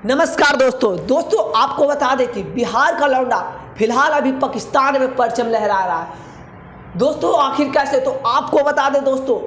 नमस्कार दोस्तों आपको बता दें कि बिहार का लौंडा फिलहाल अभी पाकिस्तान में परचम लहरा रहा है। दोस्तों आखिर कैसे, तो आपको बता दें दोस्तों,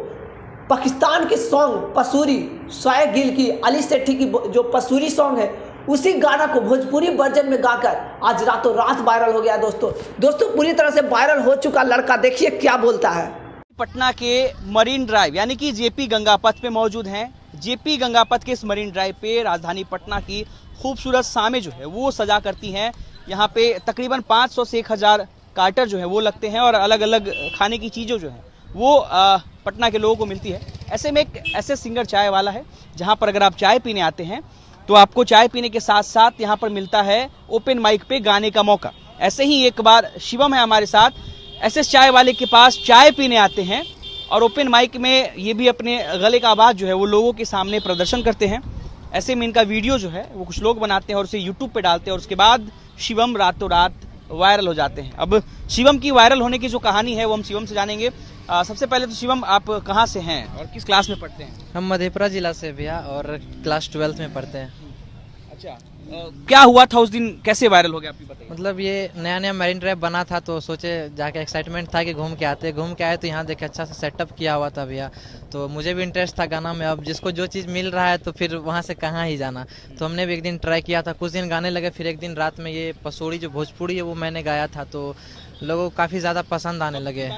पाकिस्तान के सॉन्ग पसूरी, शोएब गिल की, अली सेठी की जो पसूरी सॉन्ग है, उसी गाना को भोजपुरी वर्जन में गाकर आज रातों रात वायरल हो गया। दोस्तों पूरी तरह से वायरल हो चुका लड़का देखिए क्या बोलता है। पटना के मरीन ड्राइव यानी कि जेपी गंगा पथ पे मौजूद हैं। जेपी गंगा पथ के इस मरीन ड्राइव पे राजधानी पटना की खूबसूरत शामें जो है वो सजा करती हैं। यहाँ पे तकरीबन 500 से 1000 कार्टर जो है वो लगते हैं और अलग अलग खाने की चीज़ें जो हैं वो पटना के लोगों को मिलती है। ऐसे में एक ऐसे सिंगर चाय वाला है जहाँ पर अगर आप चाय पीने आते हैं तो आपको चाय पीने के साथ साथ यहाँ पर मिलता है ओपन माइक पे गाने का मौका। ऐसे ही एक बार शिवम है हमारे साथ, ऐसे चाय वाले के पास चाय पीने आते हैं और ओपन माइक में ये भी अपने गले का आवाज़ जो है वो लोगों के सामने प्रदर्शन करते हैं। ऐसे में इनका वीडियो जो है वो कुछ लोग बनाते हैं और उसे यूट्यूब पे डालते हैं और उसके बाद शिवम रातों रात वायरल हो जाते हैं। अब शिवम की वायरल होने की जो कहानी है वो हम शिवम से जानेंगे। सबसे पहले तो शिवम, आप कहाँ से हैं और किस क्लास में पढ़ते हैं? हम मधेपुरा जिला से भैया और क्लास 12th में पढ़ते हैं। अच्छा, क्या हुआ था उस दिन, कैसे वायरल हो गया आप बताइए। मतलब ये नया नया मैरिन ड्राइव बना था तो सोचे जाके एक्साइटमेंट था कि घूम के आए तो यहाँ देखे अच्छा से सेटअप किया हुआ था भैया, तो मुझे भी इंटरेस्ट था गाना में। अब जिसको जो चीज़ मिल रहा है तो फिर वहाँ से कहाँ ही जाना, तो हमने भी एक दिन ट्राई किया था, कुछ दिन गाने लगे, फिर एक दिन रात में ये पसूरी जो भोजपुरी है वो मैंने गाया था तो लोगों को काफ़ी ज़्यादा पसंद आने लगे।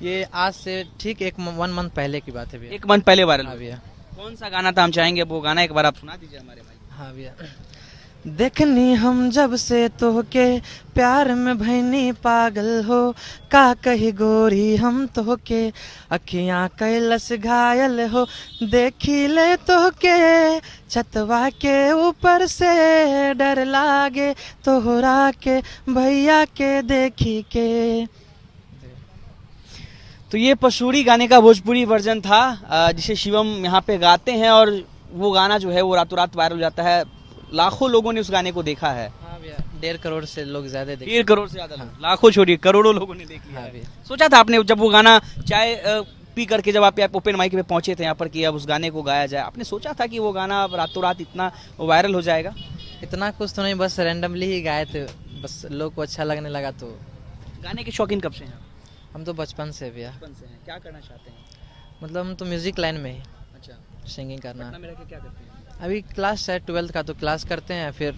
ये आज से ठीक 1 मंथ पहले की बात है भैया। 1 मंथ पहले वायरल? हाँ भैया। कौन सा गाना था, हम चाहेंगे वो गाना एक बार आप सुना दीजिए हमारे भाई। हाँ भैया। देखनी हम जब से तोहके प्यार में भैनी पागल हो, का कही गोरी हम तोहके अखियाँ कैलस घायल हो, देखी ले तोहके छतवा के ऊपर से डर लागे तोहरा के भैया के देखी के। तो ये पसूरी गाने का भोजपुरी वर्जन था जिसे शिवम यहाँ पे गाते हैं और वो गाना जो है वो रातों रात वायरल हो जाता है। लाखों लोगों ने उस गाने को देखा है। हाँ भैया, 1.5 करोड़ से लोग ज्यादा देखे। 1.5 करोड़ से ज्यादा हाँ। लाखों छोड़िए, करोड़ों लोगों ने देख लिया। हाँ भैया। सोचा था आपने जब वो गाना चाय पी करके जब आप ओपन माइक पे पहुंचे थे यहाँ पर कि अब उस गाने को गाया जाए, आपने सोचा था कि वो गाना रातों रात इतना वायरल हो जाएगा? इतना कुछ तो नहीं, बस रैंडमली ही गाए थे, बस लोग को अच्छा लगने लगा। तो गाने के शौकीन कब से हैं? हम तो बचपन से भैया। बचपन से हैं। क्या करना चाहते हैं? मतलब हम तो म्यूजिक लाइन में ही अच्छा, सिंगिंग करना। पटना में रह के क्या करते हैं? अभी क्लास है 12th का, तो क्लास करते हैं। फिर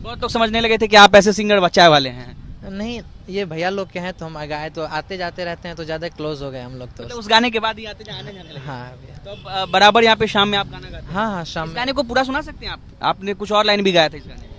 बहुत लोग समझने लगे थे कि आप ऐसे सिंगर चाय वाले हैं। नहीं, ये भैया लोग के हैं तो हम गाए तो आते जाते रहते हैं तो ज़्यादा क्लोज हो गए हम लोग तो। मतलब उस गाने के बाद ही आते जाने लगे? हाँ भैया। तो अब बराबर यहाँ पे शाम में आप गाना गाते हैं? हाँ शाम इस में। गाने को पूरा सुना सकते हैं आप? आपने कुछ और लाइन भी गाया था इस गाने में?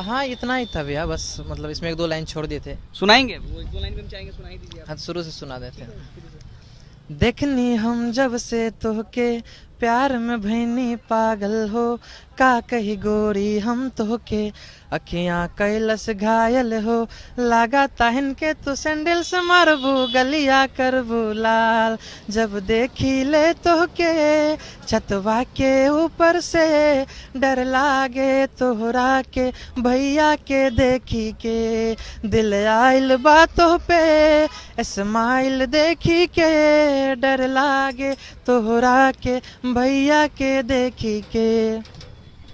हाँ इतना ही था भैया, बस मतलब इसमें 1-2 लाइन छोड़ दिए थे। सुनाएंगे? वो 1-2 लाइन भी हम चाहेंगे, सुनाई दीजिए आप। हाँ शुरू से सुना देते हैं। देखनी हम जब से तोहके प्यार में भैनी पागल हो, का कही गोरी हम तोहके अखियाँ कैलस घायल हो, लागा ताहिन के तू सैंडल से मारबू गलिया करबू लाल, जब देखी ले तोहके छतवा के ऊपर से डर लागे तोहरा के भैया के देखी के, दिल आइल बातों पे स्माइल देखी के, डर लागे तोहरा के भैया के देखी के।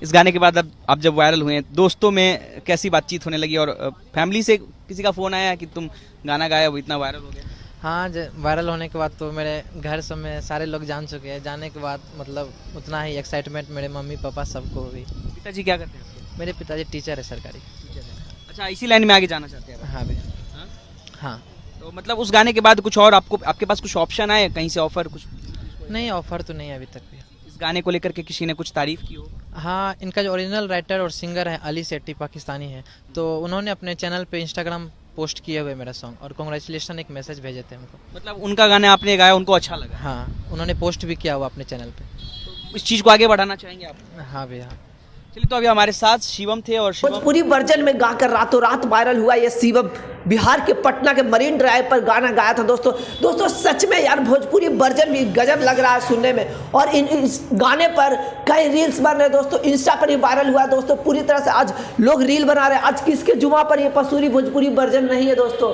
इस गाने के बाद अब आप जब वायरल हुए, दोस्तों में कैसी बातचीत होने लगी और फैमिली से किसी का फोन आया कि तुम गाना गाया वो इतना वायरल हो गया? हाँ वायरल होने के बाद तो मेरे घर सब में सारे लोग जान चुके हैं। जाने के बाद मतलब उतना ही एक्साइटमेंट मेरे मम्मी पापा सबको हुई। पिताजी क्या करते हैं? मेरे पिताजी टीचर है सरकारी। अच्छा, इसी लाइन में आगे जाना चाहते हैं? हाँ भैया। हाँ। तो मतलब उस गाने के बाद कुछ और आपके पास कुछ ऑप्शन आए कहीं से, ऑफर कुछ? नहीं, ऑफर तो नहीं अभी तक भी। इस गाने को लेकर के किसी ने कुछ तारीफ की हो? हाँ, इनका जो ओरिजिनल राइटर और सिंगर है अली सेठी, पाकिस्तानी है, तो उन्होंने अपने चैनल पे इंस्टाग्राम पोस्ट किए हुए मेरा सॉन्ग और कांग्रेचुलेशन एक मैसेज भेजे थे हमको। मतलब उनका गाना आपने गाया, उनको अच्छा लगा? हाँ, उन्होंने पोस्ट भी किया हुआ अपने चैनल पे। तो इस चीज़ को आगे बढ़ाना चाहेंगे आप? हाँ भैया। चलिए, तो अभी हमारे साथ शिवम थे और भोजपुरी वर्जन में गाकर रातों रात वायरल हुआ ये शिवम बिहार के पटना के मरीन ड्राइव पर गाना गाया था। दोस्तों सच में यार भोजपुरी वर्जन भी गजब लग रहा है सुनने में, और इस गाने पर कई रील्स बन रहे हैं दोस्तों, इंस्टा पर ही वायरल हुआ है दोस्तों। पूरी तरह से आज लोग रील बना रहे हैं। आज किसके जुमा पर ये पसूरी भोजपुरी वर्जन नहीं है दोस्तों,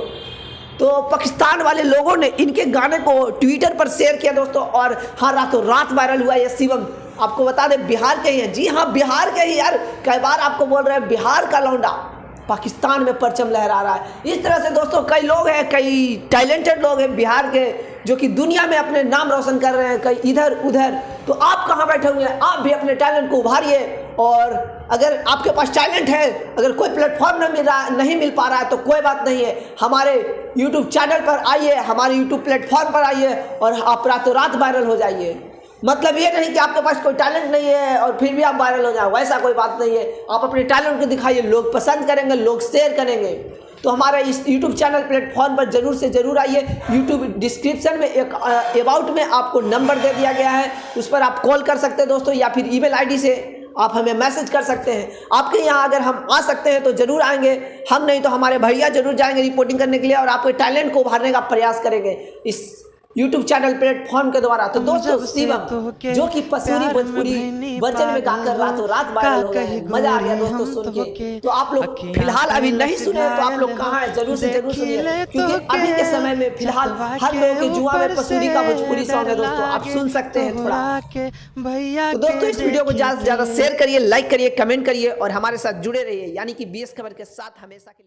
तो पाकिस्तान वाले लोगों ने इनके गाने को ट्विटर पर शेयर किया दोस्तों, और हाँ रातों रात वायरल हुआ ये शिवम आपको बता दें बिहार के ही हैं। जी हाँ, बिहार के ही यार, कई बार आपको बोल रहे हैं बिहार का लौंडा पाकिस्तान में परचम लहरा रहा है। इस तरह से दोस्तों कई लोग हैं, कई टैलेंटेड लोग हैं बिहार के, जो कि दुनिया में अपने नाम रोशन कर रहे हैं, कई इधर उधर। तो आप कहाँ बैठे हुए हैं? आप भी अपने टैलेंट को उभारिए। और अगर आपके पास टैलेंट है, अगर कोई प्लेटफॉर्म नहीं मिल पा रहा है तो कोई बात नहीं है, हमारे यूट्यूब चैनल पर आइए, हमारे यूट्यूब प्लेटफॉर्म पर आइए और आप रातों रात वायरल हो जाइए। मतलब ये नहीं कि आपके पास कोई टैलेंट नहीं है और फिर भी आप वायरल हो जाए, वैसा कोई बात नहीं है। आप अपने टैलेंट को दिखाइए, लोग पसंद करेंगे, लोग शेयर करेंगे। तो हमारे इस YouTube चैनल प्लेटफॉर्म पर जरूर से जरूर आइए। YouTube डिस्क्रिप्शन में एक अबाउट में आपको नंबर दे दिया गया है, उस पर आप कॉल कर सकते हैं दोस्तों, या फिर ईमेल आईडी से आप हमें मैसेज कर सकते हैं। आपके यहाँ अगर हम आ सकते हैं तो ज़रूर आएंगे, हम नहीं तो हमारे भैया जरूर जाएंगे रिपोर्टिंग करने के लिए और आपके टैलेंट को उभारने का प्रयास करेंगे इस यूट्यूब चैनल प्लेटफॉर्म के द्वारा। तो दोस्तों शिवम जो कि पसूरी भोजपुरी वर्जन में गाकर रातों रात वायरल हो गए, मजा आ गया दोस्तों सुन के। तो आप लोग फिलहाल अभी नहीं सुने तो आप लोग कहाँ हैं, जरूर से जरूर सुनिए, क्योंकि अभी के समय में फिलहाल हर लोगों के जुआ में पसूरी का भोजपुरी सॉन्ग है दोस्तों, आप सुन सकते हैं थोड़ा। तो दोस्तों इस वीडियो को ज्यादा से ज्यादा शेयर करिए, लाइक करिए, कमेंट करिए और हमारे साथ जुड़े रहिए, यानी कि BS खबर के साथ हमेशा के लिए।